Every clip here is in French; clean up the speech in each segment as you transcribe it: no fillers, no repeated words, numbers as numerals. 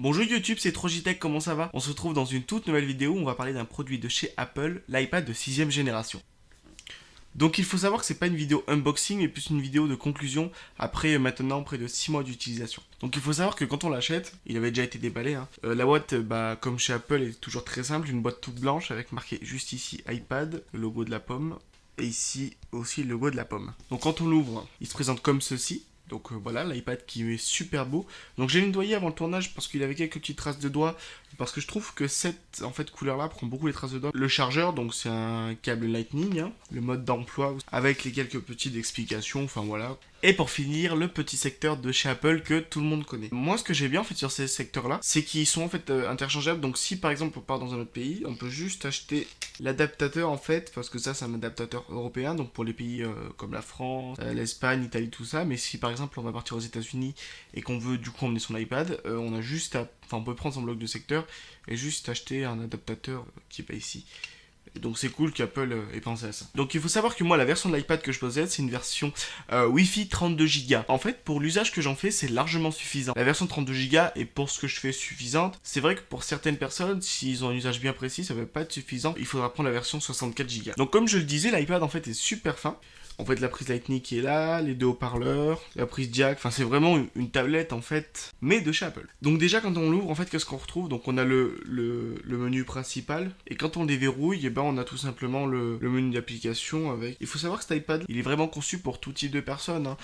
Bonjour YouTube, c'est Trojitech, comment ça va? On se retrouve dans une toute nouvelle vidéo où on va parler d'un produit de chez Apple, l'iPad de 6ème génération. Donc il faut savoir que c'est pas une vidéo unboxing mais plus une vidéo de conclusion après maintenant près de 6 mois d'utilisation. Donc il faut savoir que quand on l'achète, il avait déjà été déballé. La boîte, comme chez Apple, est toujours très simple, une boîte toute blanche avec marqué juste ici iPad, le logo de la pomme, et ici aussi le logo de la pomme. Donc quand on l'ouvre, il se présente comme ceci. Donc voilà, l'iPad qui est super beau. Donc j'ai nettoyé avant le tournage parce qu'il avait quelques petites traces de doigts. Parce que je trouve que cette couleur-là prend beaucoup les traces de doigts. Le chargeur, donc c'est un câble Lightning. Le mode d'emploi avec les quelques petites explications, enfin voilà. Et pour finir, le petit secteur de chez Apple que tout le monde connaît. Moi, ce que j'ai bien sur ces secteurs-là, c'est qu'ils sont interchangeables. Donc si par exemple on part dans un autre pays, on peut juste acheter l'adaptateur parce que ça c'est un adaptateur européen, donc pour les pays comme la France, l'Espagne, l'Italie, tout ça. Mais si par exemple on va partir aux États-Unis et qu'on veut du coup emmener son iPad, on a juste on peut prendre son bloc de secteur et juste acheter un adaptateur qui va ici. Et donc c'est cool qu'Apple ait pensé à ça. Donc il faut savoir que moi la version de l'iPad que je possède c'est une version Wi-Fi 32 Go. En fait pour l'usage que j'en fais c'est largement suffisant. La version 32 Go est pour ce que je fais suffisante. C'est vrai que pour certaines personnes s'ils ont un usage bien précis ça va pas être suffisant. Il faudra prendre la version 64 Go. Donc comme je le disais l'iPad en fait est super fin. En fait, la prise Lightning qui est là, les deux haut-parleurs, la prise jack, c'est vraiment une tablette mais de chez Apple. Donc déjà quand on l'ouvre, qu'est-ce qu'on retrouve? Donc on a le menu principal, et quand on le déverrouille, on a tout simplement le menu d'application avec... Il faut savoir que cet iPad, il est vraiment conçu pour tout type de personnes.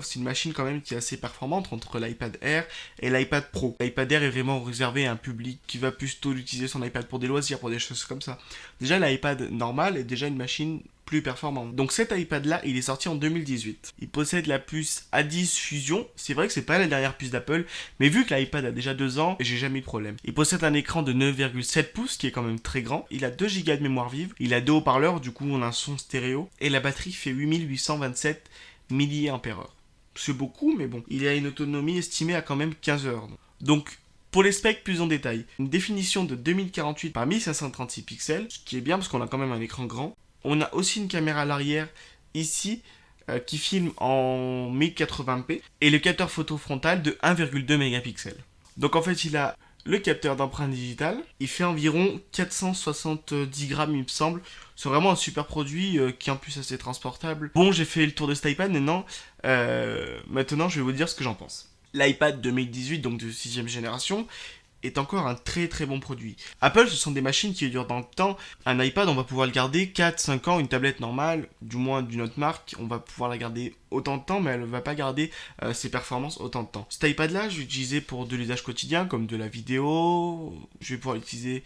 C'est une machine quand même qui est assez performante entre l'iPad Air et l'iPad Pro. L'iPad Air est vraiment réservé à un public qui va plutôt utiliser son iPad pour des loisirs, pour des choses comme ça. Déjà l'iPad normal est déjà une machine plus performante. Donc cet iPad là il est sorti en 2018. Il possède la puce A10 Fusion. C'est vrai que c'est pas la dernière puce d'Apple, mais vu que l'iPad a déjà 2 ans, j'ai jamais eu de problème. Il possède un écran de 9,7 pouces qui est quand même très grand. Il a 2 Go de mémoire vive. Il a deux haut-parleurs, du coup on a un son stéréo. Et la batterie fait 8827 mAh. C'est beaucoup, mais bon. Il a une autonomie estimée à quand même 15 heures. Donc pour les specs plus en détail, une définition de 2048 par 1536 pixels, ce qui est bien parce qu'on a quand même un écran grand. On a aussi une caméra à l'arrière ici qui filme en 1080p et le capteur photo frontal de 1,2 mégapixels. Donc en fait il a le capteur d'empreinte digitale, il fait environ 470 grammes il me semble. C'est vraiment un super produit qui est en plus assez transportable. Bon, j'ai fait le tour de cet iPad, maintenant je vais vous dire ce que j'en pense. L'iPad 2018, donc de 6ème génération, est encore un très très bon produit. Apple, ce sont des machines qui durent dans le temps. Un iPad, on va pouvoir le garder 4-5 ans. Une tablette normale, du moins d'une autre marque, on va pouvoir la garder autant de temps, mais elle ne va pas garder ses performances autant de temps. Cet iPad-là, je vais l'utiliser pour de l'usage quotidien, comme de la vidéo. Je vais pouvoir l'utiliser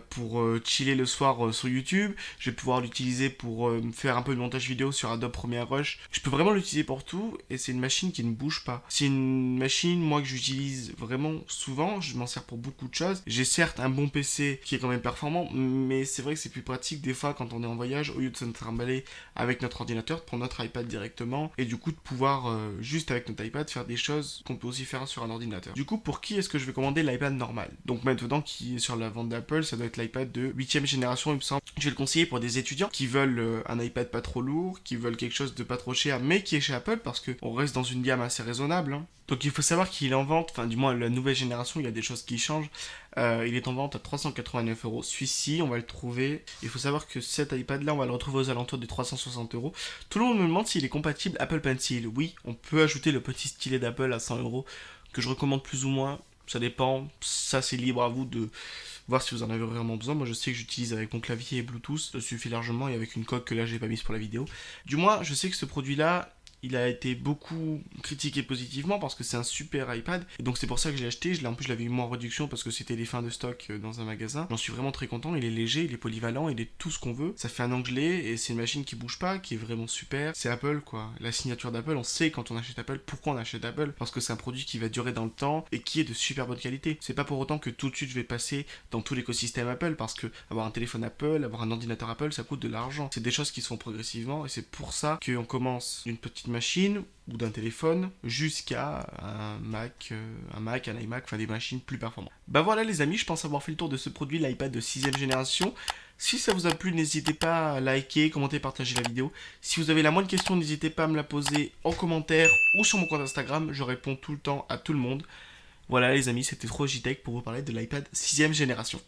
pour chiller le soir sur YouTube. Je vais pouvoir l'utiliser pour faire un peu de montage vidéo sur Adobe Premiere Rush. Je peux vraiment l'utiliser pour tout, et c'est une machine qui ne bouge pas. C'est une machine, moi, que j'utilise vraiment souvent. Je m'en sers pour beaucoup de choses. J'ai certes un bon PC qui est quand même performant, mais c'est vrai que c'est plus pratique des fois quand on est en voyage, au lieu de se trimballer avec notre ordinateur, de prendre notre iPad directement et du coup de pouvoir juste avec notre iPad faire des choses qu'on peut aussi faire sur un ordinateur. Du coup, pour qui est-ce que je vais commander l'iPad normal? Donc maintenant qui est sur la vente d'Apple, ça doit être l'iPad de 8ème génération il me semble. Je vais le conseiller pour des étudiants qui veulent un iPad pas trop lourd, qui veulent quelque chose de pas trop cher mais qui est chez Apple parce qu'on reste dans une gamme assez raisonnable. Donc il faut savoir qu'il est en vente, du moins la nouvelle génération, il y a des choses qui changent. Il est en vente à 389 €. Celui-ci, on va le trouver. Il faut savoir que cet iPad-là, on va le retrouver aux alentours de 360 €. Tout le monde me demande s'il est compatible Apple Pencil. Oui, on peut ajouter le petit stylet d'Apple à 100 € que je recommande plus ou moins. Ça dépend. Ça, c'est libre à vous de voir si vous en avez vraiment besoin. Moi, je sais que j'utilise avec mon clavier et Bluetooth. Ça suffit largement et avec une coque que là, j'ai pas mise pour la vidéo. Du moins, je sais que ce produit-là, il a été beaucoup critiqué positivement parce que c'est un super iPad et donc c'est pour ça que j'ai acheté. En plus je l'avais eu moins en réduction parce que c'était les fins de stock dans un magasin. J'en suis vraiment très content, il est léger, il est polyvalent, il est tout ce qu'on veut. Ça fait un anglais et c'est une machine qui bouge pas, qui est vraiment super. C'est Apple quoi, la signature d'Apple, on sait quand on achète Apple pourquoi on achète Apple, parce que c'est un produit qui va durer dans le temps et qui est de super bonne qualité. C'est pas pour autant que tout de suite je vais passer dans tout l'écosystème Apple parce que avoir un téléphone Apple, avoir un ordinateur Apple, ça coûte de l'argent. C'est des choses qui se font progressivement et c'est pour ça qu'on commence d'une petite machine ou d'un téléphone jusqu'à un Mac, un iMac, des machines plus performantes. Voilà les amis, je pense avoir fait le tour de ce produit, l'iPad de 6ème génération. Si ça vous a plu, n'hésitez pas à liker, commenter, partager la vidéo. Si vous avez la moindre question, n'hésitez pas à me la poser en commentaire ou sur mon compte Instagram, je réponds tout le temps à tout le monde. Voilà les amis, c'était trop JTech pour vous parler de l'iPad 6ème génération.